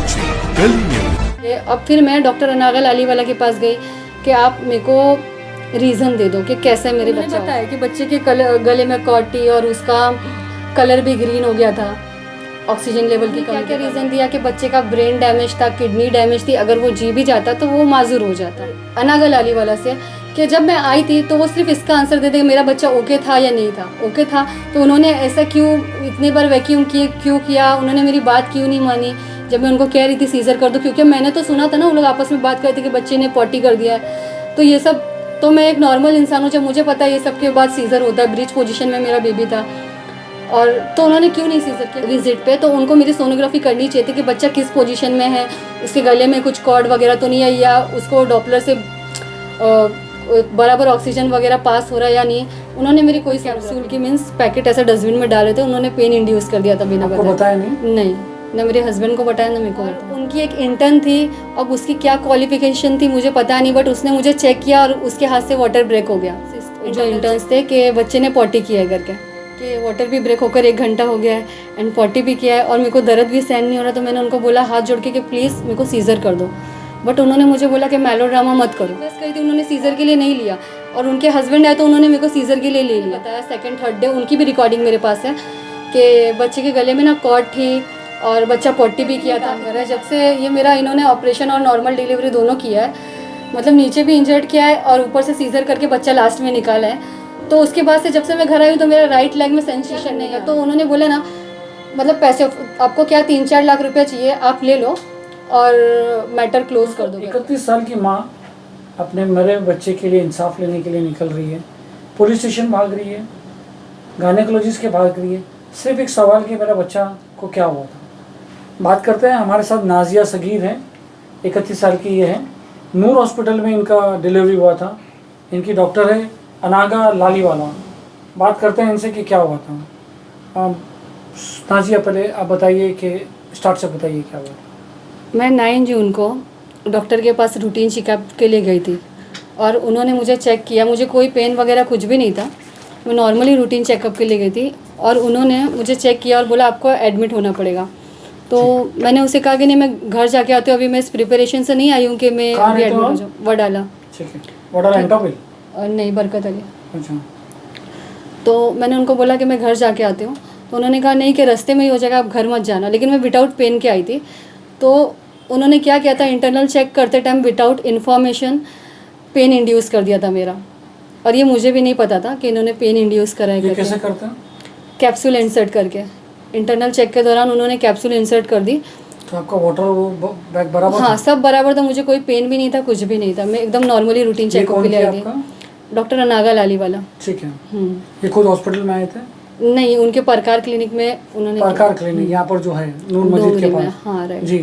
साक्षी गली न्यूज। अब फिर मैं डॉक्टर अनागल अलीवाला के पास गई कि आप मेरे को रीज़न दे दो कि कैसे मेरे बच्चा बताया कि बच्चे के गले में कॉटी और उसका कलर भी ग्रीन हो गया था, ऑक्सीजन लेवल की क्या क्या रीज़न दिया कि बच्चे का ब्रेन डैमेज था, किडनी डैमेज थी, अगर वो जी भी जाता तो वो माजूर हो जाता। अनागल अलीवाला से कि जब मैं आई थी तो वो सिर्फ इसका आंसर दे दे मेरा बच्चा ओके था या नहीं था। ओके था तो उन्होंने ऐसा क्यों इतने बार वैक्यूम क्यों किया, उन्होंने मेरी बात क्यों नहीं मानी जब मैं उनको कह रही थी सीज़र कर दो, क्योंकि मैंने तो सुना था ना वो लोग आपस में बात करते कि बच्चे ने पॉटी कर दिया है। तो ये सब तो मैं एक नॉर्मल इंसान हूँ, जब मुझे पता है ये सब के बाद सीज़र होता है, ब्रीच पोजीशन में मेरा बेबी था, और तो उन्होंने क्यों नहीं सीज़र किया विजिट पे। तो उनको मेरी सोनोग्राफी करनी चाहिए थी कि बच्चा किस पोजीशन में है, उसके गले में कुछ कॉर्ड वगैरह तो नहीं है, या उसको डॉपलर से बराबर ऑक्सीजन वगैरह पास हो रहा है या नहीं। उन्होंने मेरी कोई कैप्सूल की मीन्स पैकेट ऐसा डस्टबिन में डाले थे, उन्होंने पेन इंड्यूस कर दिया था बिना बताया। नहीं, ना मेरे हस्बैंड को बताया ना मेरे को बताया। उनकी एक इंटर्न थी, अब उसकी क्या क्वालिफिकेशन थी मुझे पता नहीं, बट उसने मुझे चेक किया और उसके हाथ से वाटर ब्रेक हो गया। जो इंटर्न्स थे कि बच्चे ने पॉटी किया है करके, कि वाटर भी ब्रेक होकर 1 घंटा हो गया है एंड पॉटी भी किया है, और मेरे को दर्द भी सहन नहीं हो रहा। तो मैंने उनको बोला हाथ जोड़ के कि प्लीज़ मेरे को सीज़र कर दो, बट उन्होंने मुझे बोला कि मेलोड्रामा मत करो। बस कही थी, उन्होंने सीज़र के लिए नहीं लिया, और उनके हस्बैंड आए तो उन्होंने मेरे को सीज़र के लिए ले लिया। बताया 2nd 3rd डे उनकी भी रिकॉर्डिंग मेरे पास है कि बच्चे के गले में ना कॉर्ड थी और बच्चा पॉटी भी किया था। जब से ये मेरा इन्होंने ऑपरेशन और नॉर्मल डिलीवरी दोनों किया है, मतलब नीचे भी इंजर्ड किया है और ऊपर से सीज़र करके बच्चा लास्ट में निकाला है। तो उसके बाद से जब से मैं घर आई हूँ तो मेरा राइट लेग में सेंसेशन नहीं है। तो उन्होंने बोला ना, मतलब पैसे आपको क्या 3-4 लाख रुपए चाहिए, आप ले लो और मैटर क्लोज कर दो। 31 साल की माँ अपने मरे बच्चे के लिए इंसाफ लेने के लिए निकल रही है, पुलिस स्टेशन भाग रही है, गायनेकोलॉजिस्ट के भाग रही है, सिर्फ एक सवाल कि मेरा बच्चा को क्या हुआ था। बात करते हैं, हमारे साथ नाजिया सगीर हैं, 31 साल की ये है, नूर हॉस्पिटल में इनका डिलीवरी हुआ था। इनकी डॉक्टर है अनागा लालीवाला। बात करते हैं इनसे कि क्या हुआ था। नाजिया पहले आप बताइए कि स्टार्ट से बताइए क्या हुआ था। मैं 9 जून को डॉक्टर के पास रूटीन चेकअप के लिए गई थी और उन्होंने मुझे चेक किया, मुझे कोई पेन वगैरह कुछ भी नहीं था, मैं नॉर्मली रूटीन चेकअप के लिए गई थी, और उन्होंने मुझे चेक किया और बोला आपको एडमिट होना पड़ेगा। तो मैंने उसे कहा कि नहीं मैं घर जाके आती हूँ, अभी मैं इस प्रिपरेशन से नहीं आई हूँ कि मैं अभी एडमिट हो जाऊँ। वडाला। ठीक है, वडाला एंटोपिल? नहीं, बरकत अली। अच्छा। तो मैंने उनको बोला कि मैं घर जाके आती हूँ, तो उन्होंने कहा नहीं कि रास्ते में ही हो जाएगा, आप घर मत जाना। लेकिन मैं विदाउट पेन के आई थी, तो उन्होंने क्या किया था, इंटरनल चेक करते time without information pen induce कर दिया था मेरा, और ये मुझे भी नहीं पता था कि इन्होंने पेन इंड्यूस करा है। कैसे करते हैं? कैप्सूल इंसर्ट करके, इंटरनल चेक के दौरान उन्होंने कैप्सूल इंसर्ट कर दी। तो आपका वाटर बैग बराबर? हाँ, सब बराबर था, मुझे कोई पेन भी नहीं था, कुछ भी नहीं था, मैं एकदम नॉर्मली रूटीन चेकअप के लिए आई थी। डॉक्टर अनागल अलीवाला। ठीक है। ये खुद हॉस्पिटल में आए थे? नहीं, उनके परकार क्लिनिक में उन्होंने। परकार क्लिनिक यहाँ पर जो है नूर मस्जिद के पास? हाँ, राइट जी।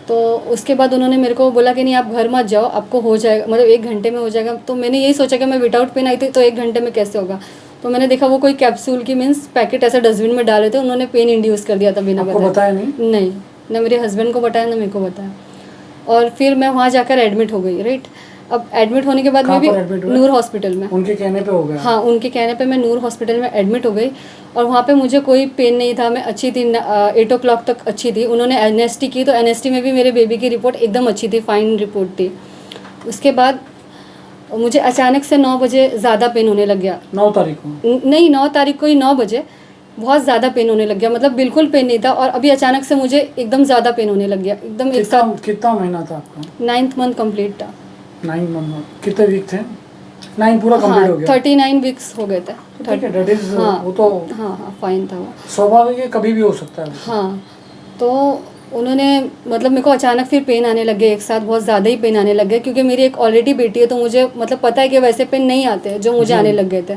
तो उसके बाद उन्होंने मेरे को बोला कि नहीं आप घर मत जाओ, आपको हो जाएगा, मतलब 1 घंटे में हो जाएगा। तो मैंने यही सोचा कि मैं विदाउट पेन आई थी तो 1 घंटे में कैसे होगा। तो मैंने देखा वो कोई कैप्सूल की मीन्स पैकेट ऐसा डस्टबिन में डाले थे, उन्होंने पेन इंड्यूस कर दिया था बिना बताया। नहीं, ना मेरे हस्बैंड को बताया ना मेरे को बताया। और फिर मैं वहाँ जाकर एडमिट हो गई। राइट, अब एडमिट होने के बाद मैं भी नूर हॉस्पिटल में, उनके कहने पे हो गया? हाँ, उनके कहने पे मैं नूर हॉस्पिटल में एडमिट हो गई, और वहाँ पे मुझे कोई पेन नहीं था, मैं अच्छी थी, 8 o'clock तक अच्छी थी। उन्होंने एनएसटी की, तो एनएसटी में भी मेरे बेबी की रिपोर्ट एकदम अच्छी थी, फाइन रिपोर्ट थी। उसके बाद मुझे अचानक से 9 बजे ज़्यादा पेन होने लग गया। 9 तारीख को? नहीं, 9 तारीख को ही 9 बजे बहुत ज़्यादा पेन होने लग गया, मतलब बिल्कुल पेन नहीं था, और अभी अचानक से मुझे एकदम ज़्यादा पेन होने लग गया एकदम एक साथ। कितना महीना था आपका? 9th मंथ कंप्लीट था। 9 मंथ? कितने वीक थे? 9 पूरा कंप्लीट हो गया? 39 वीक्स हो गए थे। हाँ, वो तो हाँ, फाइन था वो, स्वाभाविक है, कभी भी हो सकता है। हाँ, तो उन्होंने मतलब मेरे को अचानक फिर पेन आने लग गए, एक साथ बहुत ज़्यादा ही पेन आने लग गए, क्योंकि मेरी एक ऑलरेडी बेटी है, तो मुझे मतलब पता है कि वैसे पेन नहीं आते जो मुझे आने लग गए थे।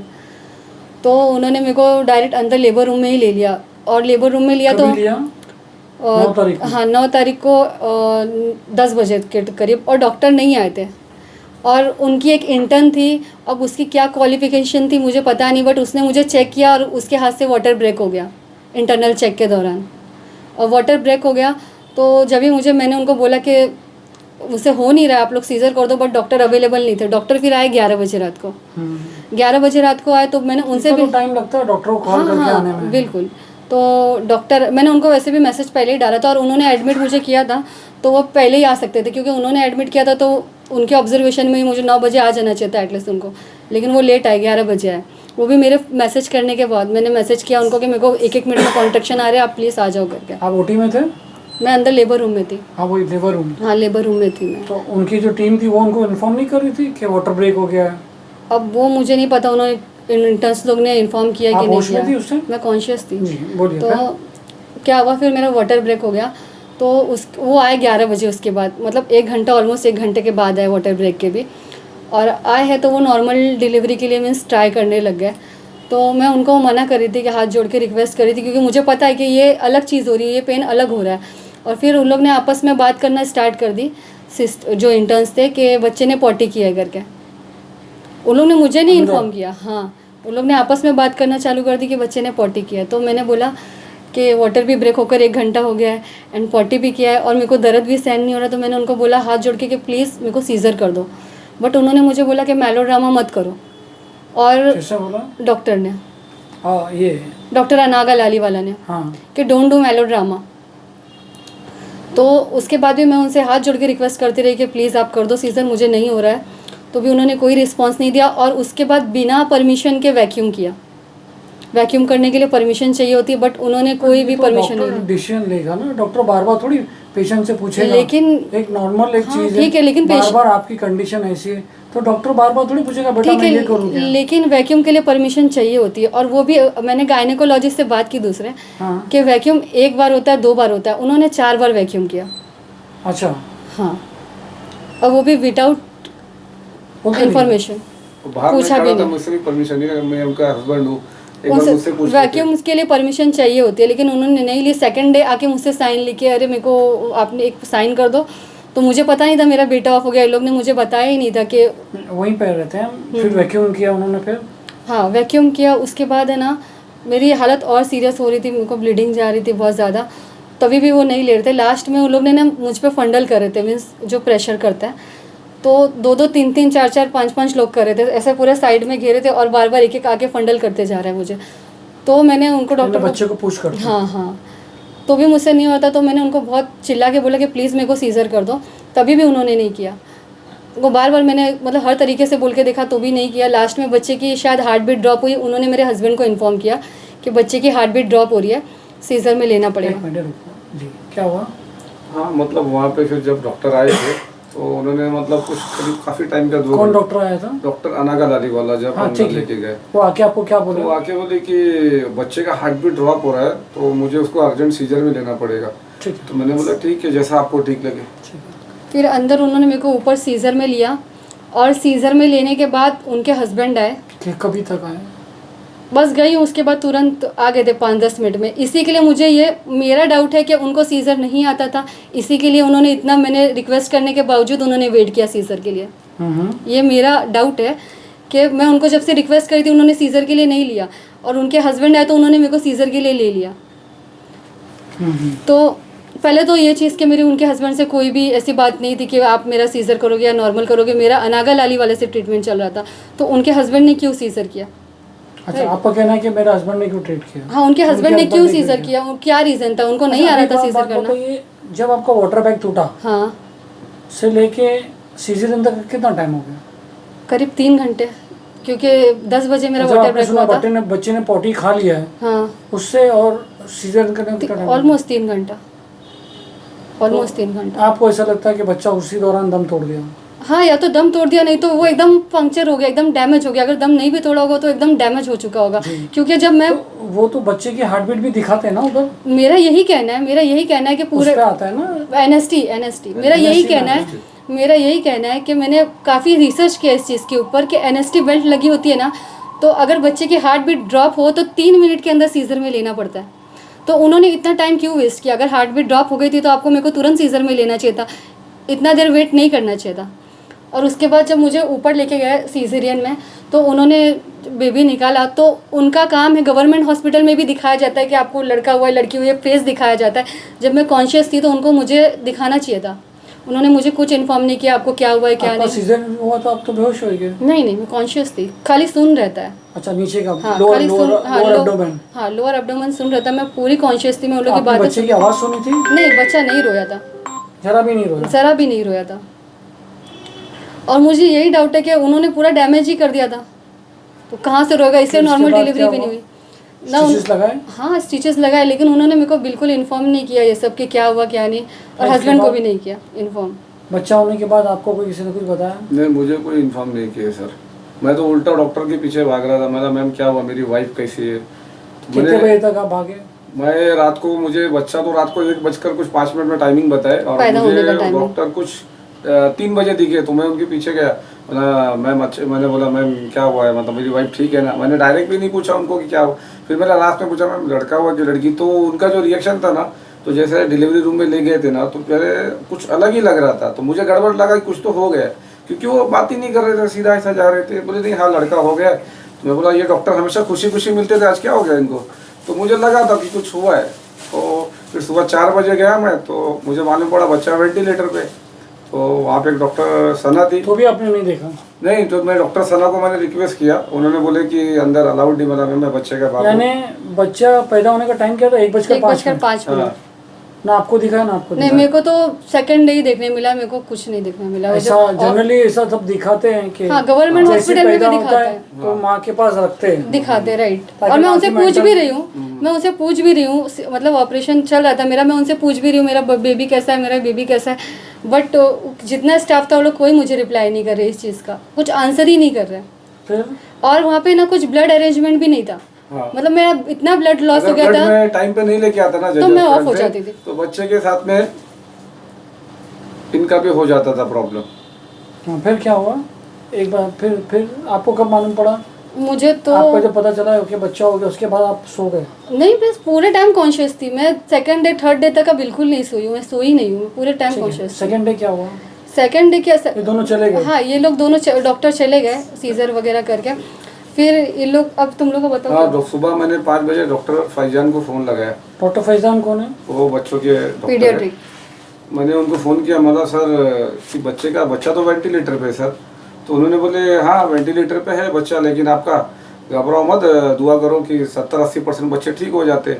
तो उन्होंने मेरे को डायरेक्ट अंदर लेबर रूम में ही ले लिया, और लेबर रूम में लिया तो 9 तारीख? हाँ, 9 तारीख को 10 बजे के करीब, और डॉक्टर नहीं आए थे, और उनकी एक इंटर्न थी, अब उसकी क्या क्वालिफिकेशन थी मुझे पता नहीं, बट उसने मुझे चेक किया और उसके हाथ से वाटर ब्रेक हो गया इंटरनल चेक के दौरान, और वाटर ब्रेक हो गया। तो जब भी मैंने उनको बोला कि मुझसे हो नहीं रहा, आप लोग सीज़र कर दो, बट डॉक्टर अवेलेबल नहीं थे। डॉक्टर फिर आए 11 बजे रात को। 11 बजे रात को आए, तो मैंने उनसे भी टाइम लगता है डॉक्टर को कॉल करके आने में? बिल्कुल। तो डॉक्टर, मैंने उनको वैसे भी मैसेज पहले ही डाला था और उन्होंने एडमिट मुझे किया था, तो वो पहले ही आ सकते थे क्योंकि उन्होंने एडमिट किया था, तो उनके ऑब्जर्वेशन में ही मुझे 9 बजे आ जाना चाहिए था एटलीस्ट उनको, लेकिन वो लेट आए, 11 बजे आए, वो भी मेरे मैसेज करने के बाद। मैंने मैसेज किया उनको कि मेरे को 1-1 मिनट में कॉन्ट्रैक्शन आ रहे हैं, आप प्लीज़ आ जाओ करके। आप ओटी में थे? मैं अंदर लेबर रूम में थी। हाँ, वही लेबर रूम। हाँ, लेबर रूम में थी मैं। तो उनकी जो टीम थी वो उनको इन्फॉर्म नहीं कर रही थी कि वाटर ब्रेक हो गया है? अब वो मुझे नहीं पता, उन्होंने इंटर्न्स लोग ने इन्फॉर्म किया कि नहीं किया। थी उस टाइम? मैं कॉन्शियस थी। बोलिए। तो क्या हुआ फिर, मेरा वाटर ब्रेक हो गया, तो वो आए 11 बजे, उसके बाद मतलब 1 घंटा, ऑलमोस्ट 1 घंटे के बाद आए वाटर ब्रेक के भी, और आए हैं तो वो नॉर्मल डिलीवरी के लिए मीन्स ट्राई करने लग गए। तो मैं उनको मना कर रही थी कि हाथ जोड़ के रिक्वेस्ट करी थी, क्योंकि मुझे पता है कि ये अलग चीज़ हो रही है, ये पेन अलग हो रहा है। और फिर उन लोग ने आपस में बात करना स्टार्ट कर दी, जो इंटर्न्स थे, कि बच्चे ने पॉटी किया है करके। उन लोग ने मुझे नहीं इन्फॉर्म किया। हाँ, उन लोग ने आपस में बात करना चालू कर दी कि बच्चे ने पॉटी किया है। तो मैंने बोला कि वाटर भी ब्रेक होकर 1 घंटा हो गया है एंड पॉटी भी किया है और मेरे को दर्द भी सहन नहीं हो रहा। तो मैंने उनको बोला हाथ जोड़ के कि प्लीज़ मेरे को सीज़र कर दो, बट उन्होंने मुझे बोला कि मेलोड्रामा मत करो। और कैसा बोला डॉक्टर ने? हाँ, ये डॉक्टर अनागा लाली वाला ने, हाँ, कि डोंट डू मेलोड्रामा। तो उसके बाद भी मैं उनसे हाथ जोड़ के रिक्वेस्ट करती रही कि प्लीज़ आप कर दो सीज़र, मुझे नहीं हो रहा है। तो भी उन्होंने कोई रिस्पांस नहीं दिया। और उसके बाद बिना परमिशन के वैक्यूम किया। वैक्यूम करने के लिए परमिशन चाहिए होती है, बट उन्होंने कोई भी परमिशन नहीं दी। डिसीजन लेगा ना डॉक्टर, बार बार थोड़ी पेशेंट से पूछेगा। लेकिन एक नॉर्मल एक चीज ठीक है, लेकिन बार बार आपकी कंडीशन ऐसी है तो डॉक्टर बार बार थोड़ी पूछेगा बेटा मैं ये करूँ क्या? लेकिन वैक्यूम के लिए परमिशन चाहिए होती है। और वो भी मैंने गायनेकोलॉजिस्ट से बात की दूसरे, कि वैक्यूम 1 बार होता है, 2 बार होता है, उन्होंने 4 बार वैक्यूम किया। अच्छा। हाँ, और वो भी विदाउट इंफॉर्मेशन, पूछा भी नहीं। मुझसे भी परमिशन नहीं, मैं उनका हस्बैंड हूँ। वैक्यूम के लिए परमिशन चाहिए होती है, लेकिन उन्होंने नहीं ली। सेकंड डे आके मुझसे साइन लिखे, अरे मेरे को आपने एक साइन कर दो। तो मुझे पता नहीं था मेरा बेटा ऑफ हो गया, लोग ने मुझे बताया ही नहीं था कि वहीं पे रहते हैं। फिर वैक्यूम किया उन्होंने? फिर हाँ, वैक्यूम किया। उसके बाद है ना, मेरी हालत और सीरियस हो रही थी, मेरे को ब्लीडिंग जा रही थी बहुत ज़्यादा, तभी भी वो नहीं ले रहे थे। लास्ट में उन लोग ने ना मुझ पर फंडल कर रहे थे, मीन्स जो प्रेशर करता है, तो 2-2, 3-3, 4-4, 5-5 लोग कर रहे थे, ऐसे पूरे साइड में घेरे थे और बार बार एक आके फंडल करते जा रहे हैं मुझे। तो मैंने उनको डॉक्टर बच्चे को पुश कर, हाँ हाँ, तो भी मुझसे नहीं होता। तो मैंने उनको बहुत चिल्ला के बोला कि प्लीज़ मेरे को सीज़र कर दो, तभी भी उन्होंने नहीं किया। वो बार बार मैंने मतलब हर तरीके से बोल के देखा तो भी नहीं किया। लास्ट में बच्चे की शायद हार्ट बीट ड्रॉप हुई, उन्होंने मेरे हस्बैंड को इन्फॉर्म किया कि बच्चे की हार्ट बीट ड्रॉप हो रही है, सीज़र में लेना पड़ेगा। जी, क्या हुआ? हाँ, मतलब वहाँ पे फिर जब डॉक्टर आए थे तो उन्होंने मतलब कुछ करीब काफी टाइम का कौन डॉक्टर आया था? डॉक्टर अनागा लाली वाला, जब हम लेके गए वो आके आपको क्या बोले? तो आके बोले कि बच्चे का हार्ट बीट ड्रॉप हो रहा है तो मुझे उसको अर्जेंट सीजर में लेना पड़ेगा। तो मैंने बोला ठीक है, जैसा आपको ठीक लगे। फिर अंदर उन्होंने मेरे को ऊपर सीज़र में लिया और सीज़र में लेने के बाद उनके हस्बैंड आए। कभी तक आए? बस गई हूँ, उसके बाद तुरंत आ गए थे 5-10 मिनट में। इसी के लिए मुझे ये मेरा डाउट है कि उनको सीज़र नहीं आता था, इसी के लिए उन्होंने इतना, मैंने रिक्वेस्ट करने के बावजूद उन्होंने वेट किया सीज़र के लिए। ये मेरा डाउट है कि मैं उनको जब से रिक्वेस्ट करी थी उन्होंने सीज़र के लिए नहीं लिया, और उनके हस्बैंड आए तो उन्होंने मेरे को सीज़र के लिए ले लिया। तो पहले तो ये चीज़ कि मेरी उनके हस्बैंड से कोई भी ऐसी बात नहीं थी कि आप मेरा सीज़र करोगे या नॉर्मल करोगे। मेरा अनागा लाली वाले से ट्रीटमेंट चल रहा था, तो उनके हस्बैंड ने क्यों सीज़र किया? अच्छा, आपका कहना है कि मेरे हस्बैंड ने क्यों ट्रीट किया? हाँ, उनके हस्बैंड ने क्यों सीज़र किया? क्या रीज़न था? उनको नहीं आ रहा था सीज़र करना। जब आपका वाटर बैग टूटा, हाँ, से लेके सीजर तक कितना टाइम हो गया? करीब 3 घंटे, क्योंकि 10 बजे मेरा वाटर ब्रेक हुआ था। बच्चे ने पॉटी खा लिया है, हाँ, उससे और सीजर करने ऑलमोस्ट 3 घंटा, ऑलमोस्ट 3 घंटा। आपको ऐसा लगता है कि बच्चा उसी दौरान दम तोड़ दिया? हाँ, या तो दम तोड़ दिया, नहीं तो वो एकदम पंक्चर हो गया, एकदम डैमेज हो गया। अगर दम नहीं भी तोड़ा होगा तो एकदम डैमेज हो चुका होगा, क्योंकि जब मैं वो तो बच्चे की हार्ट बीट भी दिखाते हैं ना उधर। मेरा यही कहना है कि पूरे आता है ना एनएसटी। मेरा यही कहना है कि मैंने काफ़ी रिसर्च किया इस चीज़ के ऊपर कि एनएसटी बेल्ट लगी होती है ना, तो अगर बच्चे की हार्ट बीट ड्रॉप हो तो 3 मिनट के अंदर सीज़र में लेना पड़ता है। तो उन्होंने इतना टाइम क्यों वेस्ट किया? अगर हार्ट बीट ड्रॉप हो गई थी तो आपको मेरे को तुरंत सीज़र में लेना चाहिए था, इतना देर वेट नहीं करना चाहिए था। और उसके बाद जब मुझे ऊपर लेके गए सीजरियन में, तो उन्होंने बेबी निकाला। तो उनका काम है, गवर्नमेंट हॉस्पिटल में भी दिखाया जाता है कि आपको लड़का हुआ है लड़की हुई है, फेस दिखाया जाता है। जब मैं कॉन्शियस थी तो उनको मुझे दिखाना चाहिए था, उन्होंने मुझे कुछ इन्फॉर्म नहीं किया आपको क्या हुआ है क्या आपका नहीं। सीजर हुआ तो आप तो बेहोश हो गए? नहीं मैं कॉन्शियस थी, खाली सुन रहता है। अच्छा, नीचे का हाँ लोअर खाली सुन, हाँ लोअर एब्डोमेन। हाँ लोअर एब्डोमेन सुन रहता, मैं पूरी कॉन्शियस थी, मैं उन लोगों की आपने बातें बच्चे की आवाज़ सुनी थी? नहीं बच्चा नहीं रोया था, जरा भी नहीं रोया? जरा भी नहीं रोया था। और मुझे यही डाउट है कि उन्होंने पूरा डैमेज ही कर दिया था, तो कहाँ से रोएगा, इसलिए नॉर्मल डिलीवरी भी नहीं हुई ना। स्टिचेस लगाए? हाँ स्टिचेस लगाए, लेकिन उन्होंने मेरे को बिल्कुल इन्फॉर्म नहीं किया ये सब कि क्या हुआ क्या नहीं, और हस्बैंड को भी नहीं किया इन्फॉर्म। बच्चा होने के बाद आपको कोई किसी ने कुछ बताया? नहीं, मुझे कोई इन्फॉर्म नहीं किया सर। मैं तो उल्टा डॉक्टर के पीछे भाग रहा था। मैं मैम क्या हुआ, मेरी वाइफ कैसी है। तो कितने बजे तक आप भागे? मैं रात को, मुझे बच्चा तो रात को 1:05 में टाइमिंग बताए, और पैदा होने का मुझे टाइमिंग। डॉक्टर कुछ 3 बजे दिखे, तो मैं उनके पीछे गया। मैम अच्छे, मैंने बोला मैम क्या हुआ है, मतलब मेरी वाइफ ठीक है ना। मैंने डायरेक्ट भी नहीं पूछा उनको कि क्या हुआ। फिर मैंने लास्ट में पूछा मैम लड़का हुआ कि लड़की, तो उनका जो रिएक्शन था ना, तो जैसे डिलीवरी रूम में ले गए थे ना, तो पहले कुछ अलग ही लग रहा था। तो मुझे गड़बड़ लगा कि कुछ तो हो गया, क्योंकि वो बात ही नहीं कर रहे थे, सीधा ऐसा जा रहे थे। बोले नहीं हाँ लड़का हो गया। तो मैं बोला ये डॉक्टर हमेशा खुशी खुशी मिलते थे, आज क्या हो गया इनको। तो मुझे लगा था कि कुछ हुआ है। तो फिर सुबह 4 बजे गया मैं, तो मुझे मालूम पड़ा बच्चा वेंटिलेटर पे। तो वहाँ पे एक डॉक्टर सना थी। तो भी आपने नहीं देखा? नहीं, तो मैं डॉक्टर सना को मैंने रिक्वेस्ट किया, उन्होंने बोले कि अंदर अलाउड नहीं, बोला मैं बच्चे का बाप हूँ। यानी बच्चा पैदा होने का टाइम क्या था? 1:05 मिनट। ना आपको दिखा ना आपको नहीं दिखा? मेरे को तो सेकंड डे ही देखने मिला, मेरे को कुछ नहीं देखने मिला। ऐसा जनरली ऐसा सब दिखाते हैं कि हाँ, गवर्नमेंट जैसे हॉस्पिटल में भी पैदा होता दिखाता है तो माँ के पास रखते हैं, दिखाते राइट। ताकि और मैं माँ उनसे की पूछ mental- भी रही हूँ, मैं उनसे पूछ भी रही हूँ, मतलब ऑपरेशन चल रहा था मेरा, मैं उनसे पूछ भी रही हूँ मेरा बेबी कैसा है, मेरा बेबी कैसा है। बट जितना स्टाफ था वो लोग कोई मुझे रिप्लाई नहीं कर रहे इस चीज़ का, कुछ आंसर ही नहीं कर रहे। फिर और वहाँ पे ना कुछ ब्लड अरेंजमेंट भी नहीं था। हाँ। मतलब मेरा इतना ब्लड लॉस हो गया था, मैं टाइम पे नहीं लेके आता ना, तो मैं ऑफ हो जाती थी। तो बच्चे के साथ में इनका भी हो जाता था प्रॉब्लम। हाँ, फिर क्या हुआ? एक बार फिर आपको कब मालूम पड़ा? मुझे तो आपको जब पता चला कि बच्चा हो गया उसके बाद आप सो गए? नहीं, मैं पूरे टाइम कॉन्शियस थी। मैं सेकंड डे थर्ड डे तक का बिल्कुल नहीं सोई हूँ, मैं सोई नहीं हूँ, पूरे टाइम कॉन्शियस। सेकंड डे क्या हुआ? सेकंड डे क्या ये दोनों चले गए? हाँ, ये लोग दोनों डॉक्टर चले गए सीजर वगैरह करके। फिर ये लोग, अब तुम लोग को बताओ। हाँ, सुबह मैंने 5 बजे डॉक्टर फैजान को फ़ोन लगाया। डॉक्टर फैजान कौन है? वो बच्चों के डॉक्टर हैं। पीडियाट्रिक। मैंने उनको फ़ोन किया, मतलब सर कि बच्चा तो वेंटिलेटर पे है सर। तो उन्होंने बोले हाँ वेंटिलेटर पे है बच्चा, लेकिन आपका घबराओ मत, दुआ करो कि 70-80% बच्चे ठीक हो जाते।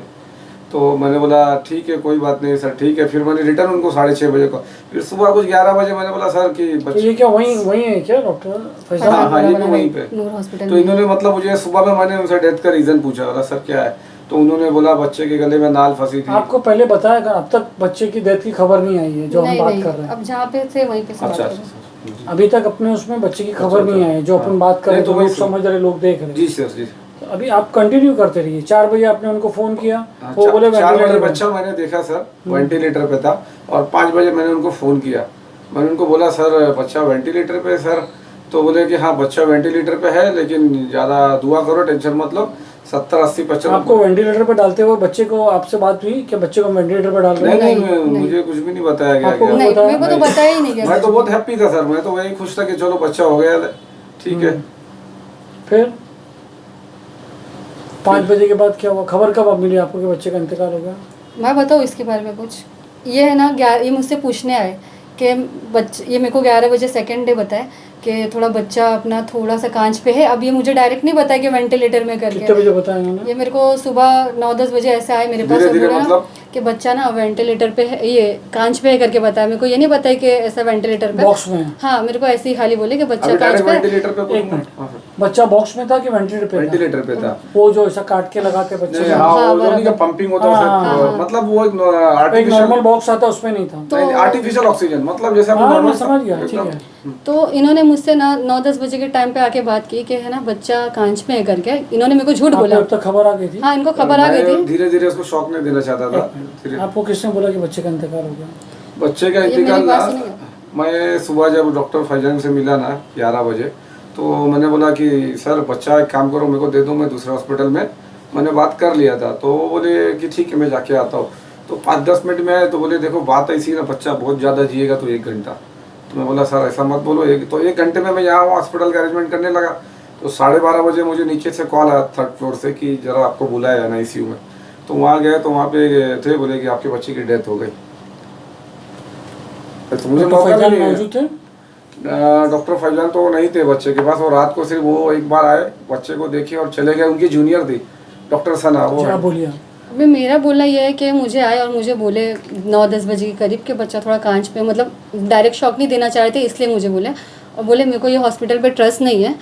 तो मैंने बोला ठीक है कोई बात नहीं सर, ठीक है। फिर मैंने रिटर्न उनको 6:30 बजे को, फिर सुबह कुछ 11 बजे मैंने बोला सर कि तो ये क्या वही है क्या डॉक्टर फैजान? हाँ, ये भी वहीं पे। नूर हॉस्पिटल तो इन्होंने मतलब मुझे सुबह में मैंने उनसे डेथ का रीज़न पूछा, बोला सर क्या है। तो उन्होंने बोला बच्चे के गले में नाल फंसी थी। आपको पहले बताया कि अब तक बच्चे की डेथ की खबर नहीं आई है जो हम बात कर रहे हैं? अब जहाँ पे थे वहीं पे से बात अच्छा कर रहे हैं। अभी तक अपने उसमें बच्चे की खबर नहीं आई है जो अपन बात कर रहे हैं, नहीं, तो तो लोग समझ रहे, लोग देख रहे जी हैं। सर जी। तो अभी आप कंटिन्यू करते रहिए। 4 बजे आपने उनको फोन किया, हाँ, वो बोले 4 बजे वेंटिलेटर बच्चा मैंने देखा सर वेंटिलेटर पे था, और 5 बजे मैंने उनको फ़ोन किया। मैंने उनको बोला सर बच्चा वेंटिलेटर पे है सर। तो बोले कि हाँ बच्चा वेंटिलेटर पे है, लेकिन ज़्यादा दुआ करो, टेंशन मतलब 70-80%। आपको वेंटिलेटर पे डालते हुए बच्चे को आपसे बात हुई कि बच्चे को वेंटिलेटर पे डाल रहे हैं? नहीं, मुझे कुछ भी नहीं बताया गया। आपको क्या? नहीं, बताया? मेरे को तो बताया ही नहीं गया। मैं तो बहुत हैप्पी था सर, मैं तो वही खुश था कि चलो बच्चा हो गया ठीक है। फिर 5 बजे के बाद क्या हुआ? खबर कब मिली आपको कि बच्चे का इंतकाल हो गया? मैं बताऊँ इसके बारे में कुछ? ये है ना, ये मुझसे पूछने आए कि बच्चे, ये मेरे को 11 बजे सेकंड डे बताए कि थोड़ा बच्चा अपना थोड़ा सा कांच पे है। अब ये मुझे डायरेक्ट नहीं बताया कि वेंटिलेटर में करके। कितने बजे बताया इन्होंने? ये मेरे को सुबह 9-10 बजे ऐसे आए मेरे पास, धीरे और धीरे बोला मतलब? कि बच्चा ना वेंटिलेटर पे है, ये कांच पे है करके बताया। मेरे को ये नहीं बताया कि ऐसा वेंटिलेटर पे बॉक्स में है? हाँ, मेरे को ऐसे ही खाली बोले कि बच्चा अभी कांच डायरेक्ट पे है। वेंटिलेटर पे एक मिनट, बच्चा बॉक्स में था कि वेंटिलेटर पे था? वेंटिलेटर पे था। वो जो ऐसा काट के लगाते बच्चे नहीं, को? हाँ, वो नहीं का पंपिंग होता है हाँ, उसमें, मतलब वो एक एक आर्टिफिशियल नॉर्मल बॉक्स आता उसमें नहीं था? नहीं, आर्टिफिशियल ऑक्सीजन, मतलब जैसे हाँ, नॉर्मल मैं समझ गया, ठीक है। तो इन्होंने मुझसे ना 9-10 बजे के टाइम पे आके बात की कि है ना बच्चा कांच में है करके। इन्होंने मेरे को झूठ आपको बोला। अब तक खबर आ गई थी? हाँ, इनको खबर आ गई थी। धीरे धीरे उसको शॉक नहीं देना चाहता था। आपको किसने बोला कि बच्चे का इंतकाल हो गया? बच्चे का ये मेरी इंतकाल बात ना, सुनिए। मैं सुबह जब डॉक्टर फैजान से मिला ना 11 बजे, तो मैंने बोला कि सर बच्चा एक काम करो मेरे को दे दो, मैं दूसरे हॉस्पिटल में मैंने बात कर लिया था। तो वो बोले कि ठीक है मैं जाके आता हूँ। तो 5-10 मिनट में आए तो बोले देखो बात ऐसी ना, बच्चा बहुत ज़्यादा जिएगा तो 1 घंटा। तो मैं बोला सर ऐसा मत बोलो, 1 घंटे में मैं यहाँ हॉस्पिटल का अरेंजमेंट करने लगा। तो 12:30 बजे मुझे नीचे से कॉल आया 3rd फ्लोर से कि ज़रा आपको बुलाया है ICU में। तो वहाँ गए तो वहाँ पे थे, बोले कि आपके बच्चे की डेथ हो गई। तो मुझे डॉक्टर मौका फैजान नहीं है। मौजूद थे? डॉक्टर फैजान तो नहीं थे बच्चे के पास, वो रात को सिर्फ वो एक बार आए, बच्चे को देखे और चले गए। उनकी जूनियर थी डॉक्टर सना, वो क्या है। बोलिए? अभी मेरा बोलना यह है कि मुझे आए और मुझे बोले 9-10 बजे के करीब कि बच्चा थोड़ा कांच पे, मतलब डायरेक्ट शॉक नहीं देना चाह रहे थे, इसलिए मुझे बोले। और बोले मेरे को ये हॉस्पिटल पे ट्रस्ट नहीं है,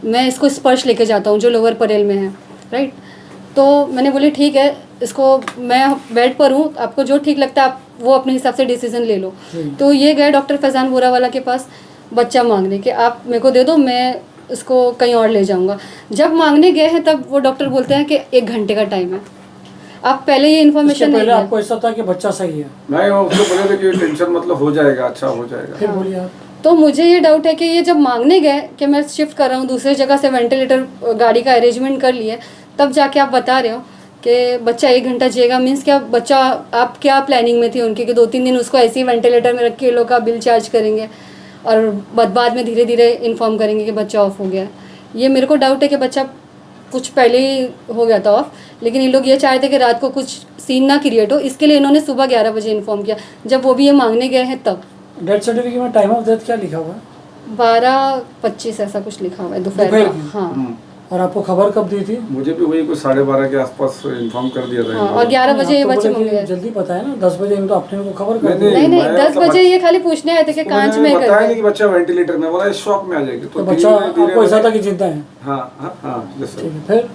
मैं इसको स्पर्श लेके जाता हूँ जो लोअर परेल में है, राइट। तो मैंने बोले ठीक है, इसको मैं बेड पर हूँ, आपको जो ठीक लगता है आप वो अपने हिसाब से डिसीजन ले लो। तो ये गए डॉक्टर फैजान बोरावाला के पास बच्चा मांगने कि आप मेरे को दे दो, मैं इसको कहीं और ले जाऊँगा। जब मांगने गए हैं तब वो डॉक्टर बोलते हैं कि 1 घंटे का टाइम है। आप पहले ये इसके इन्फॉर्मेशन पहले नहीं है। आपको ऐसा था कि बच्चा सही है? नहीं, वो उसको बोले थे कि टेंशन मतलब हो जाएगा, अच्छा हो जाएगा। फिर बोलिए आप। तो मुझे ये डाउट है कि ये जब मांगने गए कि मैं शिफ्ट कर रहा हूँ दूसरी जगह से, वेंटिलेटर गाड़ी का अरेंजमेंट कर लिए, तब जाके आप बता रहे हो कि बच्चा 1 घंटा जिएगा। मीन्स क्या बच्चा, आप क्या प्लानिंग में थी उनकी कि 2-3 दिन उसको ऐसे ही वेंटिलेटर में रख के ये लोग का बिल चार्ज करेंगे और बाद में धीरे धीरे इन्फॉर्म करेंगे कि बच्चा ऑफ हो गया है। ये मेरे को डाउट है कि बच्चा कुछ पहले ही हो गया था ऑफ, लेकिन ये लोग ये चाहते थे कि रात को कुछ सीन ना क्रिएट हो, इसके लिए इन्होंने सुबह 11 बजे इन्फॉर्म किया, जब वो भी ये मांगने गए हैं तब। डेथ सर्टिफिकेट में टाइम ऑफ डेथ क्या लिखा हुआ है? 12:25 ऐसा कुछ लिखा हुआ है दोपहर दोपहर का। की? हाँ और आपको खबर कब दी थी? मुझे भी वही कुछ 12:30 के आसपास इन्फॉर्म कर दिया था। हाँ, और 11 बजे ये आप तो बच्चे बोले मंग कि गए। जल्दी पता है ना, 10 बजे इनको अपने को खबर कर नहीं, दी। नहीं मैं 10 मतलब बजे ये खाली पूछने आए थे कि कांच में बताया कर नहीं कि बच्चा वेंटिलेटर में, बोला शॉक में आ जाएगी। तो बच्चा आपको ऐसा था कि जिंदा है? हाँ हाँ हाँ, जैसे ठीक है, फिर?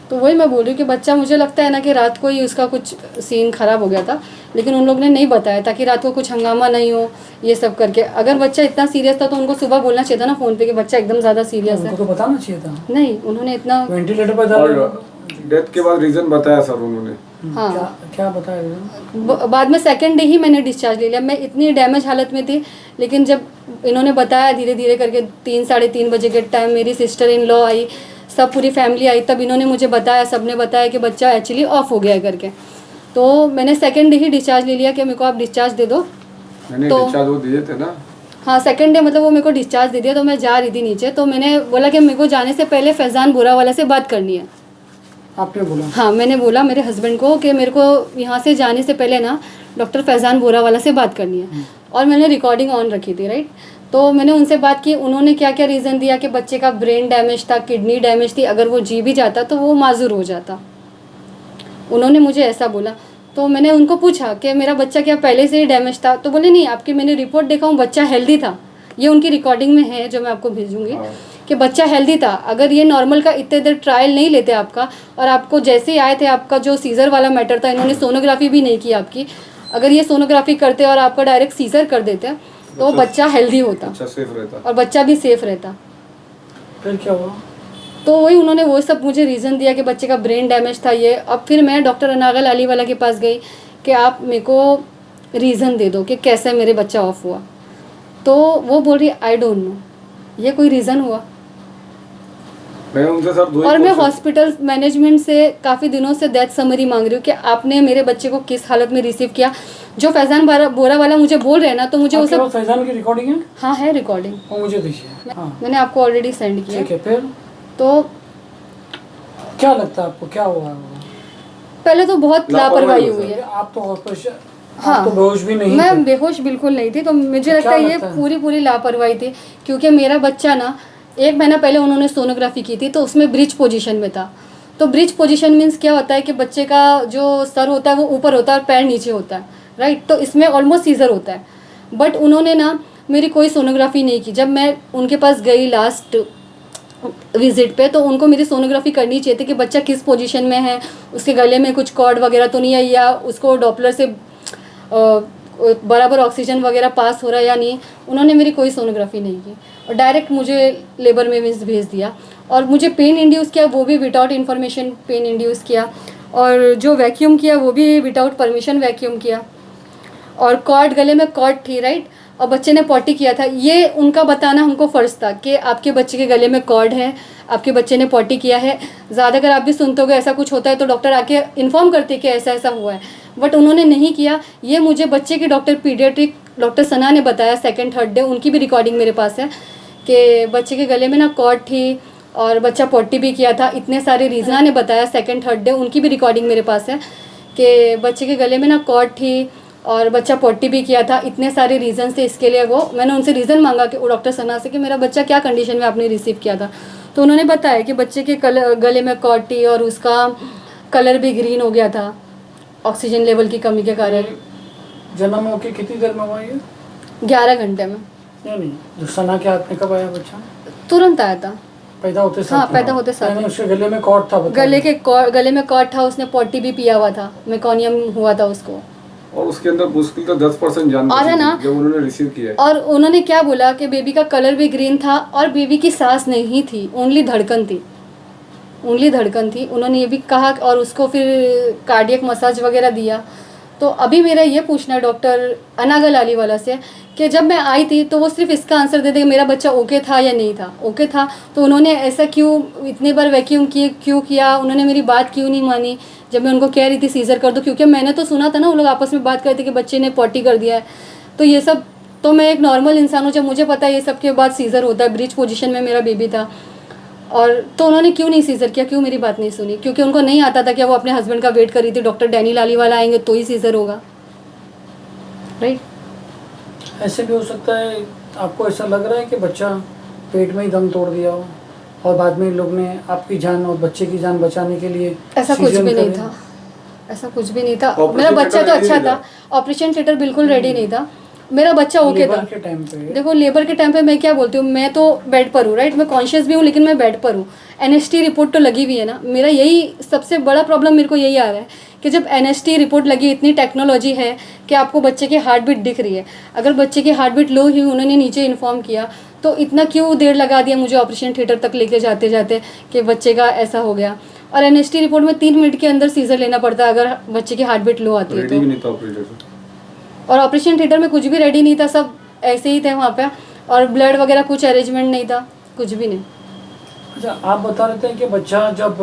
तो वही मैं बोल रही हूँ कि बच्चा, मुझे लगता है ना कि रात को ही उसका कुछ सीन खराब हो गया था, लेकिन उन लोग ने नहीं बताया ताकि रात को कुछ हंगामा नहीं हो ये सब करके। अगर बच्चा इतना सीरियस था तो उनको सुबह बोलना चाहिए था ना फ़ोन पे कि बच्चा एकदम ज़्यादा सीरियस उनको है। तो बताना चाहिए था। नहीं, उन्होंने इतना, वेंटिलेटर पर था। और डेथ के बाद रीजन बताया सर उन्होंने। हाँ क्या क्या बताया reason? बाद में सेकंड डे ही मैंने डिस्चार्ज ले लिया। मैं इतनी डैमेज हालत में थी, लेकिन जब इन्होंने बताया धीरे धीरे करके 3-3:30 बजे के टाइम मेरी सिस्टर इन लॉ आई, सब पूरी फैमिली आई, तब इन्होंने मुझे बताया, सबने बताया कि बच्चा एक्चुअली ऑफ हो गया है करके। तो मैंने सेकंड डे ही डिस्चार्ज ले लिया कि मेरे को आप डिस्चार्ज दे दो। मैंने तो- डिस्चार्ज वो दिए थे ना। हाँ, सेकंड डे मतलब वो मेरे को डिस्चार्ज दे दिया। तो मैं जा रही थी नीचे, तो मैंने बोला कि मेरे को जाने से पहले फैज़ान बोरावाला से बात करनी है। आपने बोला? हाँ, मैंने बोला मेरे हस्बैंड को कि मेरे को यहाँ से जाने से पहले ना डॉक्टर फैज़ान बोरावाला से बात करनी है। और मैंने रिकॉर्डिंग ऑन रखी थी, राइट। तो मैंने उनसे बात की, उन्होंने क्या क्या रीज़न दिया कि बच्चे का ब्रेन डैमेज था, किडनी डैमेज थी, अगर वो जी भी जाता तो वो माजूर हो जाता। उन्होंने मुझे ऐसा बोला। तो मैंने उनको पूछा कि मेरा बच्चा क्या पहले से ही डैमेज था? तो बोले नहीं, आपकी मैंने रिपोर्ट देखा हूँ, बच्चा हेल्दी था। ये उनकी रिकॉर्डिंग में है जो मैं आपको भेजूंगी हाँ। कि बच्चा हेल्दी था। अगर ये नॉर्मल का इतने देर ट्रायल नहीं लेते आपका, और आपको जैसे ही आए थे आपका जो सीज़र वाला मैटर था, इन्होंने सोनोग्राफी भी नहीं की आपकी, अगर ये सोनोग्राफी करते और आपका डायरेक्ट सीज़र कर देते तो बच्चा हेल्दी होता अच्छा सेफ रहता। और बच्चा भी सेफ रहता। फिर क्या हुआ? तो वही उन्होंने वो सब मुझे रीज़न दिया कि बच्चे का ब्रेन डैमेज था ये। अब फिर मैं डॉक्टर अनागल अलीवाला के पास गई कि आप मेरे को रीज़न दे दो कि कैसे मेरे बच्चा ऑफ हुआ। तो वो बोल रही आई डोंट नो, ये कोई रीज़न हुआ? मैं उनसे सर दो ही और मैं क्वेश्चन- हॉस्पिटल मैनेजमेंट से काफ़ी दिनों से डेथ समरी मांग रही हूँ कि आपने मेरे बच्चे को किस हालत में रिसीव किया। जो फैज़ान बोरावाला मुझे बोल रहे हैं ना, तो मुझे वो आपके सब, पास फैजान की रिकॉर्डिंग है? हाँ है रिकॉर्डिंग, वो मुझे दीजिए। हाँ मैंने आपको ऑलरेडी सेंड किया। ठीक है, फिर तो क्या लगता है आपको क्या हुआ? पहले तो बहुत लापरवाही हुई है। आप तो ऑपरेशन, हाँ, आप तो बेहोश भी नहीं मैं थे। बेहोश बिल्कुल नहीं थी। तो मुझे तो लगता क्या है ये लगता है? पूरी लापरवाही थी, क्योंकि मेरा बच्चा ना 1 महीना पहले उन्होंने सोनोग्राफी की थी, तो उसमें ब्रिज पोजीशन में था। तो ब्रिज पोजीशन मीन्स क्या होता है कि बच्चे का जो सर होता है वो ऊपर होता है और पैर नीचे होता है, राइट। तो इसमें ऑलमोस्ट सीजर होता है। बट उन्होंने ना मेरी कोई सोनोग्राफी नहीं की। जब मैं उनके पास गई लास्ट विजिट पे, तो उनको मेरी सोनोग्राफी करनी चाहिए थी कि बच्चा किस पोजीशन में है, उसके गले में कुछ कॉर्ड वगैरह तो नहीं है, या उसको डॉपलर से बराबर ऑक्सीजन वगैरह पास हो रहा है या नहीं। उन्होंने मेरी कोई सोनोग्राफी नहीं की और डायरेक्ट मुझे लेबर में भेज दिया। और मुझे पेन इंड्यूस किया, वो भी विदाउट इन्फॉर्मेशन पेन इंड्यूस किया। और जो वैक्यूम किया वो भी विदाउट परमिशन वैक्यूम किया। और कॉर्ड, गले में कॉर्ड थी, राइट। और बच्चे ने पॉटी किया था, ये उनका बताना हमको फ़र्ज़ था कि आपके बच्चे के गले में कॉर्ड है, आपके बच्चे ने पॉटी किया है। ज़्यादा अगर आप भी सुनते हो ऐसा कुछ होता है तो डॉक्टर आके इन्फॉर्म करते कि ऐसा ऐसा हुआ है, बट उन्होंने नहीं किया। ये मुझे बच्चे के डॉक्टर पीडियाट्रिक डॉक्टर सना ने बताया 2nd-3rd डे, उनकी भी रिकॉर्डिंग मेरे पास है कि बच्चे के गले में ना कॉर्ड थी और बच्चा पॉटी भी किया था। इतने सारे रीज़ना ने बताया 2nd-3rd डे, उनकी भी रिकॉर्डिंग मेरे पास है कि बच्चे के गले में ना कॉर्ड थी और बच्चा पॉटी भी किया था, इतने सारे रीज़न थे इसके लिए। वो मैंने उनसे रीज़न मांगा कि वो डॉक्टर सना से कि मेरा बच्चा क्या कंडीशन में आपने रिसीव किया था, तो उन्होंने बताया कि बच्चे के गले में कॉटी और उसका कलर भी ग्रीन हो गया था ऑक्सीजन लेवल की कमी के कारण। जन्म होके कितनी देर में हुआ ये? 11 घंटे में। नहीं, जो सना के हाथ में कब आया बच्चा? तुरंत आया था। पैदा होते साथ? हाँ, पैदा होते साथ। यानी उसके गले में कॉर्ड था? गले में कॉर्ड था, उसने पॉटी भी पिया हुआ था, मेकोनियम हुआ था उसको। और उसके अंदर मुश्किल तो 10% जान और है ना, जब उन्होंने रिसीव किया है। और उन्होंने क्या बोला कि बेबी का कलर भी ग्रीन था और बेबी की सांस नहीं थी, ओनली धड़कन थी, ओनली धड़कन थी। उन्होंने ये भी कहा और उसको फिर कार्डियक मसाज वगैरह दिया। तो अभी मेरा ये पूछना है डॉक्टर अनागल अली वाला से कि जब मैं आई थी तो वो सिर्फ इसका आंसर दे दे कि मेरा बच्चा ओके था या नहीं था। ओके था तो उन्होंने ऐसा क्यों इतने बार वैक्यूम क्यों किया, उन्होंने मेरी बात क्यों नहीं मानी जब मैं उनको कह रही थी सीज़र कर दो, क्योंकि मैंने तो सुना था ना वो लोग आपस में बात कर रहे थे कि बच्चे ने पॉटी कर दिया है। तो ये सब तो मैं एक नॉर्मल इंसान हूँ, जब मुझे पता है ये सब के बाद सीज़र होता है, ब्रीच पोजीशन में मेरा बेबी था, और तो उन्होंने क्यों नहीं सीज़र किया, क्यों मेरी बात नहीं सुनी? क्योंकि उनको नहीं आता था कि वो अपने हस्बैंड का वेट कर रही थी, डॉक्टर डैनी लाली वाला आएंगे तो ही सीज़र होगा, राइट? ऐसे भी हो सकता है आपको ऐसा लग रहा है कि बच्चा पेट में ही दम तोड़ दिया हो और बाद में इन लोग ने आपकी जान और बच्चे की जान बचाने के लिए ऐसा कुछ भी नहीं था, ऐसा कुछ भी नहीं था। मेरा बच्चा तो अच्छा था, ऑपरेशन थिएटर बिल्कुल रेडी नहीं था, मेरा बच्चा ओके था। के टाइम पे देखो लेबर के टाइम पे मैं क्या बोलती हूँ, मैं तो बेड पर हूँ, राइट? मैं कॉन्शियस भी हूँ लेकिन मैं बेड पर हूँ। एनएसटी रिपोर्ट तो लगी हुई है ना, मेरा यही सबसे बड़ा प्रॉब्लम मेरे को यही आ रहा है कि जब एनएसटी रिपोर्ट लगी, इतनी टेक्नोलॉजी है कि आपको बच्चे की हार्ट बीट दिख रही है, अगर बच्चे की हार्ट बीट लो ही उन्होंने नीचे इन्फॉर्म किया तो इतना क्यों देर लगा दिया मुझे ऑपरेशन थिएटर तक लेके जाते जाते कि बच्चे का ऐसा हो गया। और एनएसटी रिपोर्ट में 3 मिनट के अंदर सीजर लेना पड़ता है अगर बच्चे की हार्ट बीट लो आती है तो। और ऑपरेशन थिएटर में कुछ भी रेडी नहीं था, सब ऐसे ही थे वहाँ पे, और ब्लड वगैरह कुछ अरेंजमेंट नहीं था, कुछ भी नहीं। अच्छा, आप बता रहे थे कि बच्चा जब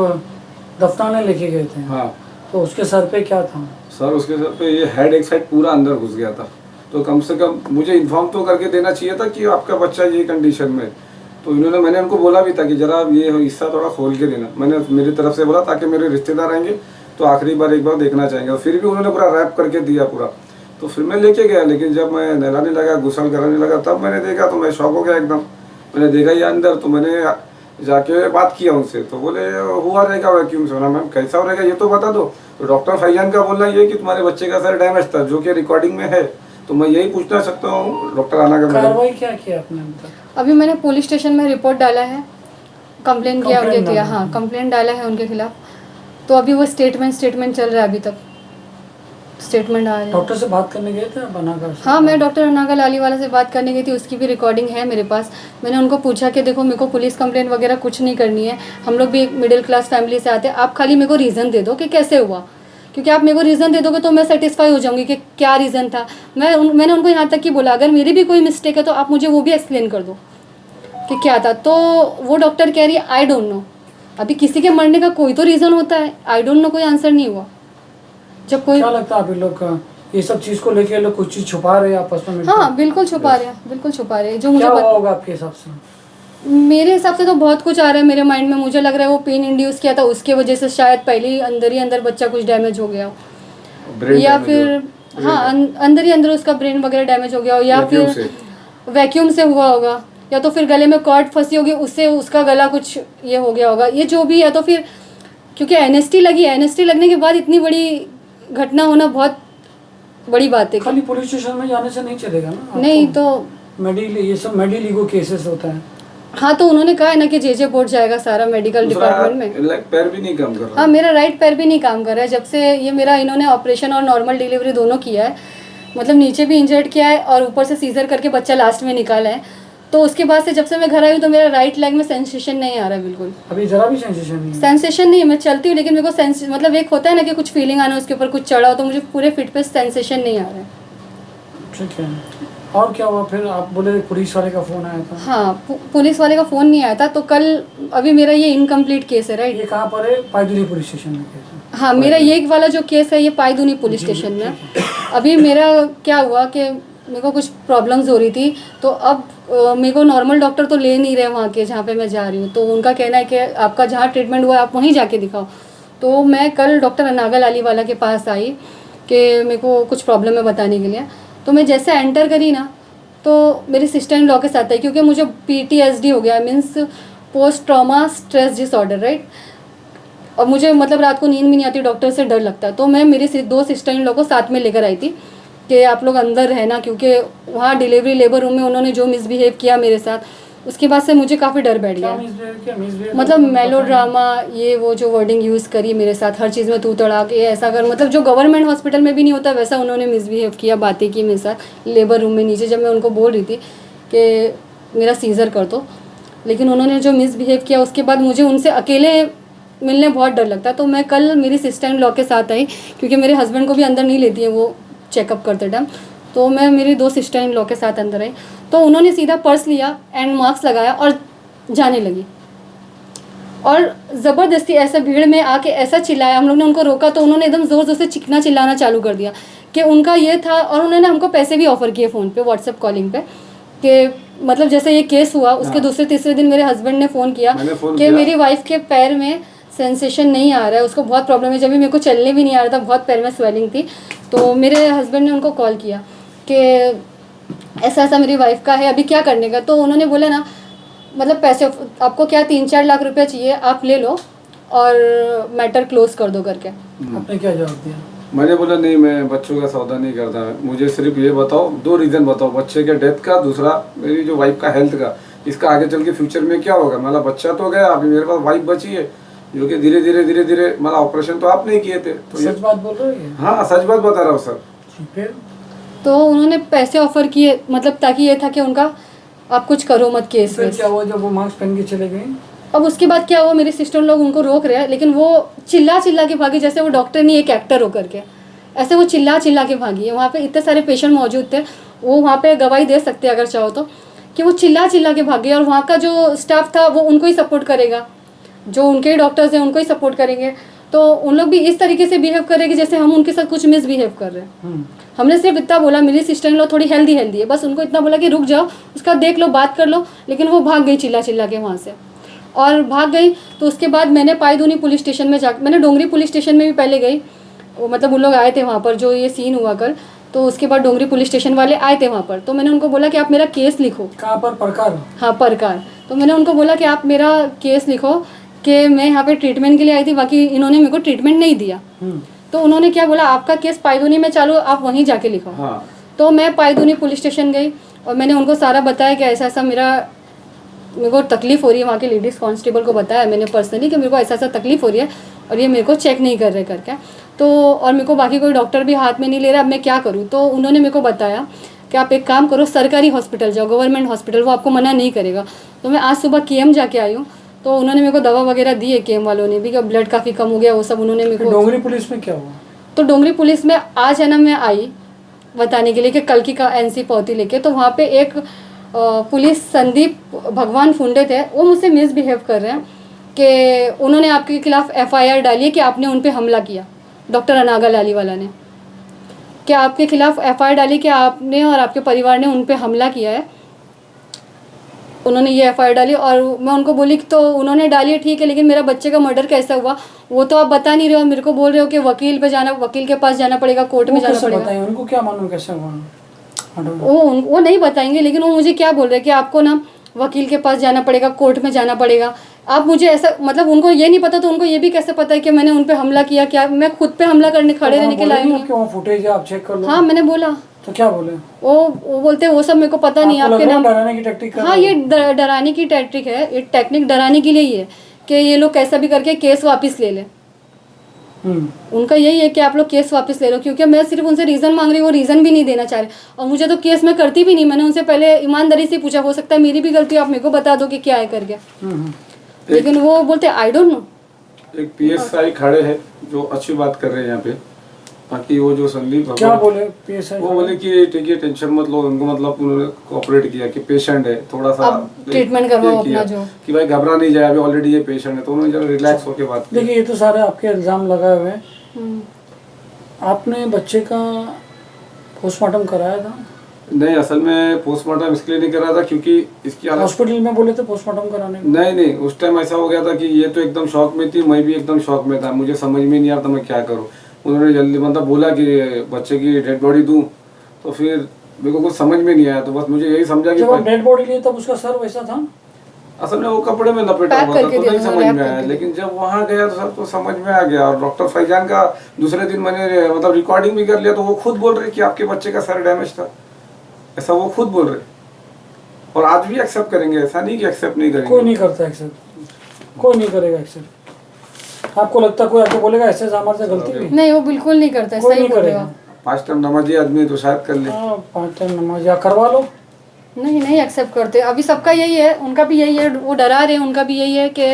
दफनाने लेके गए थे, हाँ, तो उसके सर पे क्या था? सर उसके सर पे ये हेड एक साइड पूरा अंदर घुस गया था, तो कम से कम मुझे इन्फॉर्म तो करके देना चाहिए था कि आपका बच्चा ये कंडीशन में। तो मैंने उनको बोला भी था कि जरा ये हिस्सा थोड़ा खोल के देना, मैंने मेरी तरफ से बोला ताकि मेरे रिश्तेदार आएंगे तो आखिरी बार एक बार देखना चाहेंगे, और फिर भी उन्होंने पूरा रैप करके दिया पूरा। तो फिर मैं लेके गया, लेकिन जब मैं नहलाने लगा, गुसल कराने लगा, तब मैंने देखा तो मैं शॉक हो गया एकदम। मैंने देखा ये अंदर, तो मैंने जाके बात किया उनसे, तो बोले हुआ रहेगा वैक्यूम से। मैम कैसा हो रहेगा ये तो बता दो। तो डॉक्टर फैजान का बोलना ये कि तुम्हारे बच्चे का सर डैमेज था, जो कि रिकॉर्डिंग में है। तो मैं यही पूछना सकता हूँ डॉक्टर आना का कार्रवाई क्या किया आपने? अभी मैंने पुलिस स्टेशन में रिपोर्ट डाला है, कंप्लेन किया उनके खिलाफ, हाँ कंप्लेन डाला है उनके खिलाफ। तो अभी वो स्टेटमेंट चल रहा है, अभी तक स्टेटमेंट आ रहे हैं। डॉक्टर से बात करने गए थे बनाकर? हाँ, मैं डॉक्टर अनागल अली वाला से बात करने गई थी, उसकी भी रिकॉर्डिंग है मेरे पास। मैंने उनको पूछा कि देखो मेरे को पुलिस कंप्लेंट वगैरह कुछ नहीं करनी है, हम लोग भी एक मिडिल क्लास फैमिली से आते हैं, आप खाली मेरे को रीज़न दे दो कि कैसे हुआ, क्योंकि आप मेरे को रीज़न दे दोगे तो मैं सेटिस्फाई हो जाऊंगी कि क्या रीज़न था। मैंने उनको यहाँ तक कि बोला अगर मेरी भी कोई मिस्टेक है तो आप मुझे वो भी एक्सप्लेन कर दो कि क्या था। तो वो डॉक्टर कह रही है आई डोंट नो। अभी किसी के मरने का कोई तो रीज़न होता है, आई डोंट नो कोई आंसर नहीं हुआ। जब कोई क्या लगता है आप लोग ये सब चीज़ को लेके लोग कुछ चीज़ छुपा रहे हैं आपस में? हाँ बिल्कुल छुपा रहे हैं, बिल्कुल छुपा रहे हैं। जो मुझे होगा आपके हिसाब से? मेरे हिसाब से तो बहुत कुछ आ रहा है मेरे माइंड में। मुझे लग रहा है वो पेन इंड्यूस किया था, उसके वजह से शायद पहले ही अंदर बच्चा कुछ डैमेज हो गया हो, या फिर हाँ अंदर ही अंदर उसका ब्रेन वगैरह डैमेज हो गया हो, या फिर वैक्यूम से हुआ होगा, या तो फिर गले में कॉर्ड फंसी होगी उससे उसका गला कुछ ये हो गया होगा, ये जो भी है। तो फिर क्योंकि एनएसटी लगने के बाद इतनी बड़ी घटना होना बहुत बड़ी बात है। खाली पुलिस स्टेशन में जाने से नहीं चलेगा ना? नहीं तो ये सब मेडिलीगो केसेस होता है। हाँ, तो उन्होंने कहा है ना कि जे बोर्ड जाएगा सारा मेडिकल डिपार्टमेंट में। पैर भी नहीं काम कर रहा। हाँ, मेरा राइट पैर भी नहीं काम कर रहा है जब से ये मेरा इन्होंने ऑपरेशन और नॉर्मल डिलीवरी दोनों किया है, मतलब नीचे भी इंजर्ड किया है और ऊपर से सीजर करके बच्चा लास्ट में निकाला है। तो उसके बाद से जब से मैं घर आई हूँ तो मेरा राइट लेग में सेंसेशन नहीं आ रहा है बिल्कुल। अभी जरा भी सेंसेशन नहीं है? सेंसेशन नहीं है, मैं चलती हूँ लेकिन मेरे को मतलब एक होता है ना कि कुछ फीलिंग आना, उसके ऊपर कुछ चढ़ा हो, तो मुझे पूरे फिट पे सेंसेशन नहीं आ रहा है। ठीक है, और क्या हुआ फिर? आप बोले पुलिस वाले का फ़ोन आया था? हाँ, पुलिस वाले का फ़ोन नहीं आया था। तो कल अभी मेरा ये इनकम्प्लीट केस है, राइट? ये कहाँ पर है? पायदुनी पुलिस स्टेशन में केस है? हाँ, मेरा ये वाला जो केस है ये पायदुनी पुलिस स्टेशन में। अभी मेरा क्या हुआ कि मेरे को कुछ प्रॉब्लम्स हो रही थी, तो अब मेरे को नॉर्मल डॉक्टर तो ले नहीं रहे वहाँ के जहाँ पे मैं जा रही हूँ। तो उनका कहना है कि आपका जहाँ ट्रीटमेंट हुआ है आप वहीं जाके दिखाओ। तो मैं कल डॉक्टर अनागल अली वाला के पास आई कि मेरे को कुछ प्रॉब्लम है बताने के लिए। तो मैं जैसे एंटर करी ना तो मेरी सिस्टर इन लॉ के साथ आई, क्योंकि मुझे PTSD हो गया, means post trauma stress disorder, right. और मुझे मतलब रात को नींद भी नहीं आती, डॉक्टर से डर लगता है। तो मैं मेरी 2 सिस्टर इन लॉ को साथ में लेकर आई थी कि आप लोग अंदर रहना, क्योंकि वहाँ डिलीवरी लेबर रूम में उन्होंने जो मिसबिहेव किया मेरे साथ, उसके बाद से मुझे काफ़ी डर बैठ गया। मतलब मेलो ड्रामा, ये वो जो वर्डिंग यूज़ करी मेरे साथ, हर चीज़ में तू तड़ाक, ये ऐसा कर, मतलब जो गवर्नमेंट हॉस्पिटल में भी नहीं होता वैसा उन्होंने मिसबिहेव किया, बातें की मेरे साथ लेबर रूम में नीचे, जब मैं उनको बोल रही थी कि मेरा सीज़र कर दो। लेकिन उन्होंने जो मिसबिहेव किया उसके बाद मुझे उनसे अकेले मिलने बहुत डर लगता है। तो मैं कल मेरी सिस्टर इन लॉ के साथ आई, क्योंकि मेरे हस्बैंड को भी अंदर नहीं लेती है वो चेकअप करते टाइम। तो मैं मेरी 2 सिस्टर इन लॉ के साथ अंदर आई, तो उन्होंने सीधा पर्स लिया एंड मास्क लगाया और जाने लगी। और ज़बरदस्ती ऐसा भीड़ में आके ऐसा चिल्लाया, हम लोग ने उनको रोका तो उन्होंने एकदम ज़ोर ज़ोर से चिल्लाना चालू कर दिया कि उनका ये था। और उन्होंने हमको पैसे भी ऑफ़र किए फ़ोन पे, व्हाट्सएप कॉलिंग पे, कि मतलब जैसे ये केस हुआ उसके दूसरे तीसरे दिन मेरे हस्बैंड ने फ़ोन किया कि मेरी वाइफ के पैर में सेंसेशन नहीं आ रहा है, उसको बहुत प्रॉब्लम है। जब भी मेरे को चलने भी नहीं आ रहा था, बहुत पैर में स्वेलिंग थी, तो मेरे हस्बैंड ने उनको कॉल किया कि ऐसा ऐसा मेरी वाइफ का है, अभी क्या करने का। तो उन्होंने बोला ना, मतलब पैसे आपको क्या 3-4 लाख रुपए चाहिए, आप ले लो और मैटर क्लोज कर दो करके। आपने क्या जवाब दिया? मैंने बोला नहीं, मैं बच्चों का सौदा नहीं करता, मुझे सिर्फ ये बताओ, 2 रीज़न बताओ, बच्चे के डेथ का, दूसरा मेरी जो वाइफ का हेल्थ का, इसका आगे चल के फ्यूचर में क्या होगा। मतलब बच्चा तो गया, अभी मेरे पास वाइफ बची है जो कि धीरे धीरे मतलब ऑपरेशन तो आप नहीं किए थे। तो सच बात बोल रहे हैं? हाँ, सच बात बता रहा हूँ सर। फिर तो उन्होंने पैसे ऑफर किए, मतलब ताकि ये था कि उनका आप कुछ करो मत केस में। क्या हुआ जब वो मास्क पहन के चले गए? अब उसके बाद क्या हुआ, मेरे सिस्टर लोग उनको रोक रहे हैं, लेकिन वो चिल्ला के भागी, जैसे वो डॉक्टर नहीं एक एक्टर होकर के, ऐसे वो चिल्ला के भागी है। वहाँ पे इतने सारे पेशेंट मौजूद थे, वो वहाँ पे गवाही दे सकते हैं अगर चाहो तो, कि वो चिल्ला के भागे। और वहाँ का जो स्टाफ था वो उनको ही सपोर्ट करेगा, जो उनके डॉक्टर्स हैं उनको ही सपोर्ट करेंगे। तो उन लोग भी इस तरीके से बिहेव करेंगे जैसे हम उनके साथ कुछ मिसबिहेव कर रहे हैं। हमने सिर्फ इतना बोला, मेरी सिस्टर इन लॉ थोड़ी हेल्दी है, बस उनको इतना बोला कि रुक जाओ, उसका देख लो, बात कर लो, लेकिन वो भाग गई चिल्ला के वहाँ से। और भाग गई तो उसके बाद मैंने पायदूनी पुलिस स्टेशन में मैंने डोंगरी पुलिस स्टेशन में भी पहले गई, वो मतलब उन लोग आए थे वहाँ पर जो ये सीन हुआ कल। तो उसके बाद डोंगरी पुलिस स्टेशन वाले आए थे वहाँ पर, तो मैंने उनको बोला कि आप मेरा केस लिखो। कहाँ पर? परकार? हाँ, परकार। तो मैंने उनको बोला कि आप मेरा केस लिखो कि मैं यहाँ पे ट्रीटमेंट के लिए आई थी, बाकी इन्होंने मेरे को ट्रीटमेंट नहीं दिया। तो उन्होंने क्या बोला, आपका केस पायदूनी में चालू, आप वहीं जाके लिखो। हाँ। तो मैं पायदूनी पुलिस स्टेशन गई और मैंने उनको सारा बताया कि ऐसा ऐसा मेरे को तकलीफ़ हो रही है। वहाँ के लेडीज़ कांस्टेबल को बताया मैंने पर्सनली कि मेरे को ऐसा ऐसा तकलीफ़ हो रही है और ये मेरे को चेक नहीं कर रहे करके। तो और मेरे को बाकी कोई डॉक्टर भी हाथ में नहीं ले रहा, अब मैं क्या करूँ। तो उन्होंने मेरे को बताया कि आप एक काम करो, सरकारी हॉस्पिटल जाओ, गवर्नमेंट हॉस्पिटल, वो आपको मना नहीं करेगा। तो मैं आज सुबह KM जाके आई हूँ, तो उन्होंने मेरे को दवा वगैरह दी है, KM वालों ने भी, कि ब्लड काफ़ी कम हो गया, वो सब उन्होंने मेरे को। डोंगरी पुलिस में क्या हुआ? तो डोंगरी पुलिस में आज है ना, मैं आई बताने के लिए कि कल की का NC पावती लेके। तो वहाँ पे एक पुलिस संदीप भगवान फुंडे थे, वो मुझसे मिसबिहेव कर रहे हैं कि उन्होंने आपके खिलाफ FIR डाली है कि आपने उन पे हमला किया, डॉक्टर अनागा लाली वाला ने, कि आपके खिलाफ FIR डाली कि आपने और आपके परिवार ने उन पे हमला किया है। उन्होंने ये FIR डाली और मैं उनको बोली कि तो उन्होंने डाली है, ठीक है, लेकिन मेरा बच्चे का मर्डर कैसा हुआ वो तो आप बता नहीं रहे हो, मेरे को बोल रहे हो कि वकील के पास जाना पड़ेगा, कोर्ट में जाना पड़ेगा। उनको क्या मालूम कैसे हुआ? वो नहीं बताएंगे, लेकिन वो मुझे क्या बोल रहे हैं कि आपको ना वकील के पास जाना पड़ेगा, कोर्ट में जाना पड़ेगा। आप मुझे ऐसा, मतलब उनको ये नहीं पता तो उनको ये भी कैसे पता है कि मैंने उन पे हमला किया? क्या मैं खुद पे हमला करने खड़े रहने के लायक हूँ? फुटेज आप चेक कर लो। हाँ, मैंने बोला। तो क्या बोले? वो बोलते वो सब मेरे को पता नहीं, आपके नाम डराने की टेक्निक। हाँ, ये डराने की टेक्निक है, ये टेक्निक डराने के लिए ही है कि ये लोग कैसा भी करके केस वापस ले लें। उनका यही है कि आप लोग केस वापस ले लो, क्योंकि मैं सिर्फ उनसे रीज़न मांग रही हूँ, वो रीज़न भी नहीं देना चाह रहे। और मुझे तो केस मैं करती भी नहीं, मैंने उनसे पहले ईमानदारी से पूछा, हो सकता है मेरी भी गलती, आप मेरे को बता दो कि क्या है करके, लेकिन वो बोलते आई डोंट नो। एक PSI खड़े हैं जो अच्छी बात कर रहे हैं यहाँ पे, बाकी वो जो संदीप क्या बोले PSI? वो बोले कि ठीक है, टेंशन मत लो, उनको मतलब उन्होंने कोऑपरेट किया कि पेशेंट है, थोड़ा सा ट्रीटमेंट करवाओ अपना, जो कि भाई घबरा नहीं जाए, अभी ऑलरेडी ये पेशेंट है, तो उन्होंने जरा रिलैक्स होकर बात की। देखिए, ये तो सारे आपके इल्ज़ाम लगाए हुए हैं। आपने बच्चे का पोस्टमार्टम कराया था? नहीं, असल में पोस्टमार्टम इसलिए नहीं करा था क्योंकि इसकी हॉस्पिटल में बोले थे पोस्टमार्टम कराने को। नहीं, उस टाइम ऐसा हो गया था कि ये तो एकदम शॉक में थी, मैं भी एकदम शॉक में था, मुझे समझ में नहीं आ रहा था मैं क्या करूँ। उन्होंने जल्दी मतलब बोला कि बच्चे की डेड बॉडी दूँ, तो फिर मेरे को कुछ समझ में नहीं आया, तो बस मुझे यही समझा कि जब आप डेड बॉडी लिए तब उसका सर वैसा था? असल में वो कपड़े में लपेटा पैक हुआ था, करके तो दिया नहीं था, समझ रैप में आया। करके लेकिन जब वहाँ गया तो सबको समझ में आ गया, और डॉक्टर फैजान का दूसरे दिन मैंने मतलब रिकॉर्डिंग भी कर लिया, तो वो खुद बोल रहे कि आपके बच्चे का सर डैमेज था, ऐसा वो खुद बोल रहे। और आज भी एक्सेप्ट करेंगे, ऐसा नहीं कि एक्सेप्ट नहीं करेंगे। कोई नहीं करता एक्सेप्ट, कोई नहीं करेगा एक्सेप्ट। आपको लगता कोई आके बोलेगा ऐसे हमारे से गलती हुई? नहीं, वो बिल्कुल नहीं करता है, कोई सही नहीं बोल रहे हो करेगा। आप। 5 टाइम नमाजी आदमी है तो शायद कर ले। 5 टाइम नमाज या करवा लो। नहीं एक्सेप्ट करते। अभी सबका यही है, उनका भी यही है, वो डरा रहे हैं, उनका भी यही है कि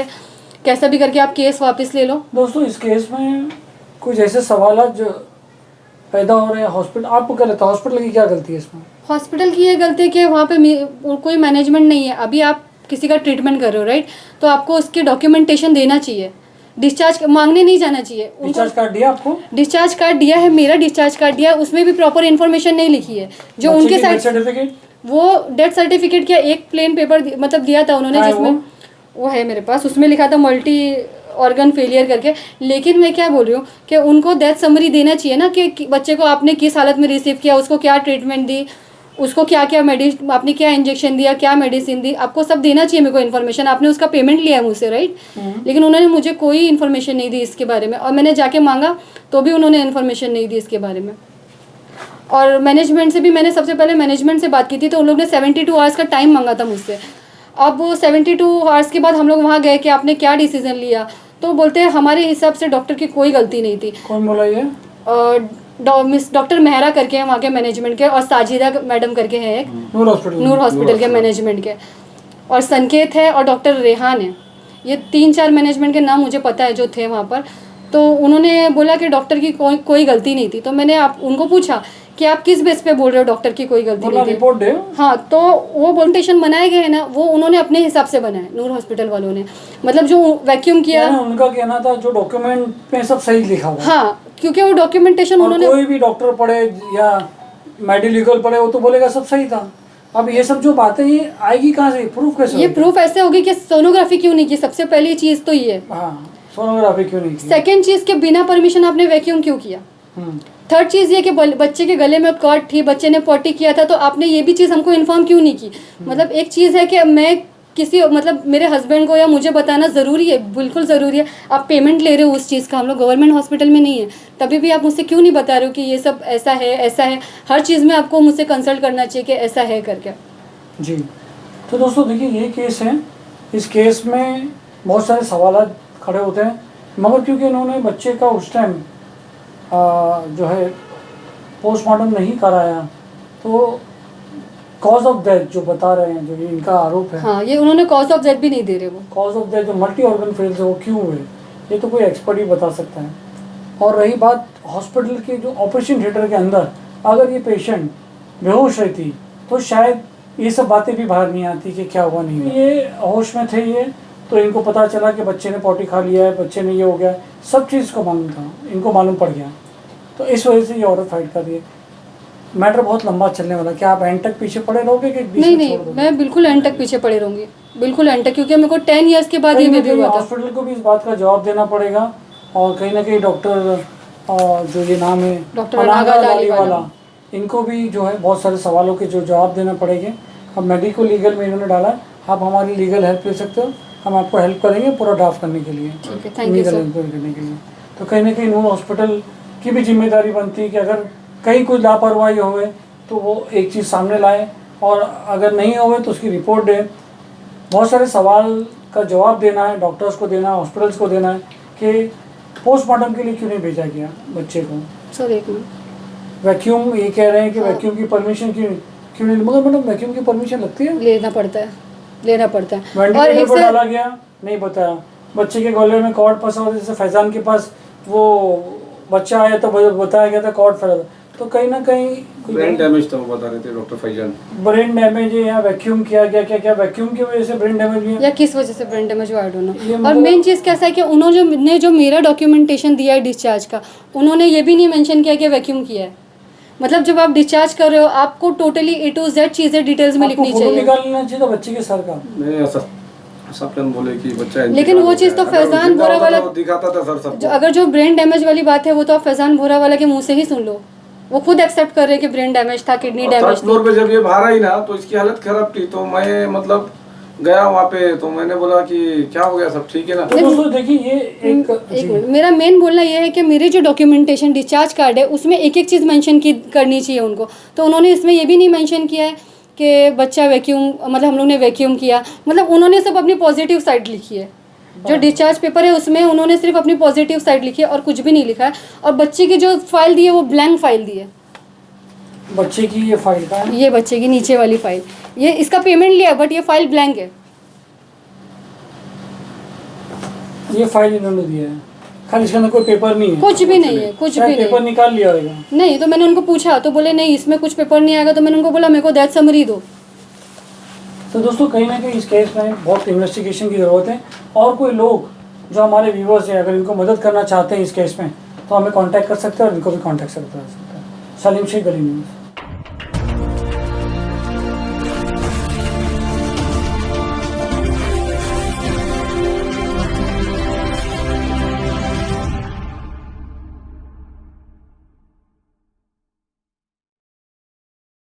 कैसा भी करके आप केस वापस ले लो। दोस्तों इस केस में कुछ ऐसे सवाल जो पैदा हो रहे हैं हॉस्पिटल, आपको क्या लगता है हॉस्पिटल की क्या गलती है इसमें? हॉस्पिटल की ये गलती है कि वहाँ पे कोई मैनेजमेंट नहीं है। अभी आप किसी का ट्रीटमेंट कर रहे हो, राइट, तो आपको उसकी डॉक्यूमेंटेशन देना चाहिए, डिस्चार्ज मांगने नहीं जाना चाहिए। डिस्चार्ज कार्ड दिया आपको? डिस्चार्ज कार्ड दिया है, मेरा डिस्चार्ज कार्ड दिया है, उसमें भी प्रॉपर इन्फॉर्मेशन नहीं लिखी है जो उनके साइड। सर्टिफिकेट, वो डेथ सर्टिफिकेट क्या एक प्लेन पेपर मतलब दिया था उन्होंने, जिसमें वो है मेरे पास, उसमें लिखा था मल्टी ऑर्गन फेलियर करके। लेकिन मैं क्या बोल रही हूँ कि उनको डेथ समरी देना चाहिए ना, कि बच्चे को आपने किस हालत में रिसीव किया, उसको क्या ट्रीटमेंट दी, उसको क्या क्या आपने क्या इंजेक्शन दिया, क्या मेडिसिन दी, आपको सब देना चाहिए मेरे को इन्फॉर्मेशन। आपने उसका पेमेंट लिया है मुझसे, राइट, लेकिन उन्होंने मुझे कोई इन्फॉर्मेशन नहीं दी इसके बारे में, और मैंने जाके मांगा तो भी उन्होंने इन्फॉर्मेशन नहीं दी इसके बारे में। और मैनेजमेंट से भी मैंने सबसे पहले मैनेजमेंट से बात की थी, तो उन लोग ने 72 आवर्स का टाइम मांगा था मुझसे। अब वो 72 आवर्स के बाद हम लोग वहाँ गए कि आपने क्या डिसीजन लिया, तो बोलते हैं हमारे हिसाब से डॉक्टर की कोई गलती नहीं थी। कौन बोला ये? मिस डॉक्टर मेहरा करके हैं वहाँ के मैनेजमेंट के, और साजिदा मैडम करके हैं एक नूर हॉस्पिटल के मैनेजमेंट के, और संकेत है और डॉक्टर रेहान है। ये 3-4 मैनेजमेंट के नाम मुझे पता है जो थे वहाँ पर। तो उन्होंने बोला कि डॉक्टर की कोई गलती नहीं थी। तो मैंने उनको पूछा कि आप किस बेस पे बोल रहे हो डॉक्टर की कोई गलती नहीं थी? रिपोर्ट दे। हाँ, तो वो वोल्टेशन बनाए गए हैं ना, वो उन्होंने अपने हिसाब से बनाए, नूर हॉस्पिटल वालों ने, मतलब जो वैक्यूम किया। उनका कहना था जो डॉक्यूमेंट में सब सही लिखा हुआ। हाँ, क्योंकि वो डॉक्यूमेंटेशन उन्होंने, कोई भी डॉक्टर पढ़े या मेडिकल पढ़े वो तो बोलेगा सब सही था। अब ये सब जो बातें ये आएगी कहाँ से, प्रूफ कैसे? ये प्रूफ ऐसे होगी कि सोनोग्राफी क्यों नहीं की, सबसे पहली चीज तो ये। हाँ, सोनोग्राफी क्यों नहीं की? सेकंड चीज के बिना परमिशन आपने वैक्यूम क्यों किया? थर्ड चीज़ ये कि बच्चे के गले में कॉर्ड थी, बच्चे ने पॉटी किया था, तो आपने ये भी चीज़ हमको इन्फॉर्म क्यों नहीं की? मतलब एक चीज़ है कि मैं किसी मतलब मेरे हस्बैंड को या मुझे बताना ज़रूरी है, बिल्कुल ज़रूरी है। आप पेमेंट ले रहे हो उस चीज़ का, हम लोग गवर्नमेंट हॉस्पिटल में नहीं है, तभी भी आप मुझसे क्यों नहीं बता रहे हो कि ये सब ऐसा है ऐसा है? हर चीज़ में आपको मुझसे कंसल्ट करना चाहिए कि ऐसा है करके। जी, तो दोस्तों देखिए ये केस है, इस केस में बहुत सारे सवाल खड़े होते हैं, मगर क्योंकि इन्होंने बच्चे का उस टाइम जो है पोस्टमार्टम नहीं कराया, तो कॉज ऑफ डेथ जो बता रहे हैं, जो ये इनका आरोप है, हाँ, ये उन्होंने कॉज ऑफ डेथ भी नहीं दे रहे। वो कॉज ऑफ डेथ जो मल्टी ऑर्गन फेल से वो क्यों हुए, ये तो कोई एक्सपर्ट ही बता सकता है। और रही बात हॉस्पिटल के जो ऑपरेशन थिएटर के अंदर, अगर ये पेशेंट बेहोश रहती तो शायद ये सब बातें भी बाहर नहीं आती कि क्या हुआ नहीं। ये होश में थे ये, तो इनको पता चला कि बच्चे ने पॉटी खा लिया है, बच्चे ने ये हो गया, सब चीज़ को मालूम था, इनको मालूम पड़ गया, तो इस वजह से ये औरत फाइट कर रही है। मैटर बहुत लंबा चलने वाला, क्या आप एंड तक पीछे पड़े रहोगे कि बीच में नहीं, छोड़ दोगे? मैं बिल्कुल एंड तक पीछे पड़े रहूँगी, बिल्कुल एंड तक, क्योंकि मेरे को 10 ईयर्स के बाद ये बेबी हुआ था। हॉस्पिटल को भी इस बात का जवाब देना पड़ेगा, और कहीं ना कहीं डॉक्टर जो ये नाम है डॉक्टर अनागा लालीवाला, इनको भी जो है बहुत सारे सवालों के जो जवाब देना पड़ेंगे। अब मेडिको लीगल में इन्होंने डाला, आप हमारी लीगल हेल्प ले सकते हो, हम आपको हेल्प करेंगे पूरा ड्राफ्ट करने के लिए, लीगल हेल्प करने के लिए। तो कहीं ना कहीं नूर हॉस्पिटल की भी जिम्मेदारी बनती है कि अगर कहीं कोई लापरवाही होवे तो वो एक चीज़ सामने लाए, और अगर नहीं होवे तो उसकी रिपोर्ट दे। बहुत सारे सवाल का जवाब देना है, डॉक्टर्स को देना है, हॉस्पिटल्स को देना है कि पोस्टमार्टम के लिए क्यों नहीं भेजा गया बच्चे को। सर एक मिनट, वैक्यूम ये कह रहे हैं कि वैक्यूम की परमिशन क्यों नहीं, मगर मैडम वैक्यूम की परमिशन लगती है, लेना पड़ता है। और वेंटिलेटर एक पर से डाला गया, नहीं बताया, बच्चे के गले में कॉर्ड फंसा हुआ, जैसे फैजान के पास वो बच्चा आया तो बताया गया था कॉर्ड फंसा, तो कहीं ना कहीं ब्रेन डैमेज था, वो बता रहे थे डॉक्टर फैजान। ब्रेन डैमेज है या वैक्यूम किया गया, क्या वैक्यूम की वजह से ब्रेन डैमेज भी है या किस वजह से ब्रेन डैमेज हुआ, आई डोंट ये नो। और मेन चीज़ कैसा है कि उन्होंने जो मेरा डॉक्यूमेंटेशन दिया है डिस्चार्ज का, उन्होंने ये भी नहीं मेंशन किया कि वैक्यूम किया है। मतलब जब आप डिस्चार्ज कर रहे हो, आपको टोटली A to Z चीज़ें डिटेल्स में लिखनी चाहिए। निकालना चाहिए था बच्चे के सर का। नहीं, ऐसा सब जन बोले कि बच्चा लेकिन इंतकाल वो हो चीज़ गया। तो अगर फैजान जिंदा बोरा होता वाला तो दिखाता था सर सबको। अगर जो ब्रेन डैमेज वाली बात है वो तो आप फैजान भोरा वाला के मुंह से ही सुन लो, वो खुद एक्सेप्ट कर रहे हैं कि ब्रेन डैमेज था, किडनी थर्ड डैमेज फ्लोर थी। पे जब ये बाहर आई ना तो इसकी हालत खराब थी, तो मैं मतलब गया वहाँ पे, तो मैंने बोला कि क्या हो गया, सब ठीक है ना। तो दोस्तों देखिए ये एक एक मिनट, मेरा मेन बोलना ये है कि मेरी जो डॉक्यूमेंटेशन डिस्चार्ज कार्ड है उसमें एक एक चीज़ मेंशन की करनी चाहिए उनको, तो उन्होंने इसमें ये भी नहीं मेंशन किया है कि बच्चा वैक्यूम, मतलब हम लोग ने वैक्यूम किया, मतलब उन्होंने सब अपनी पॉजिटिव साइड लिखी है। जो डिस्चार्ज पेपर है उसमें उन्होंने सिर्फ अपनी पॉजिटिव साइड लिखी है और कुछ भी नहीं लिखा है। और बच्चे की जो फाइल दी है वो ब्लैंक फाइल दी है। बच्चे की ये फाइल का है, ये बच्चे की नीचे वाली फाइल, ये इसका पेमेंट लिया बट ये फाइल ब्लैंक है। ये फाइल इन्होंने दिया है, खाली इसके अंदर कोई पेपर नहीं है, कुछ भी नहीं है, कुछ भी पेपर नहीं। निकाल लिया होगा। नहीं, तो मैंने उनको पूछा तो बोले नहीं इसमें कुछ पेपर नहीं आएगा, तो मैंने उनको बोला मेरे को डेथ समरी दो। तो दोस्तों कहीं ना कहीं इस केस में बहुत इन्वेस्टिगेशन की ज़रूरत है, और कोई लोग जो हमारे व्यूवर्स हैं अगर इनको मदद करना चाहते हैं इस केस में तो हमें कांटेक्ट कर सकते हैं और इनको भी कांटेक्ट कर सकते हैं। सलीम शेख, गली न्यूज़।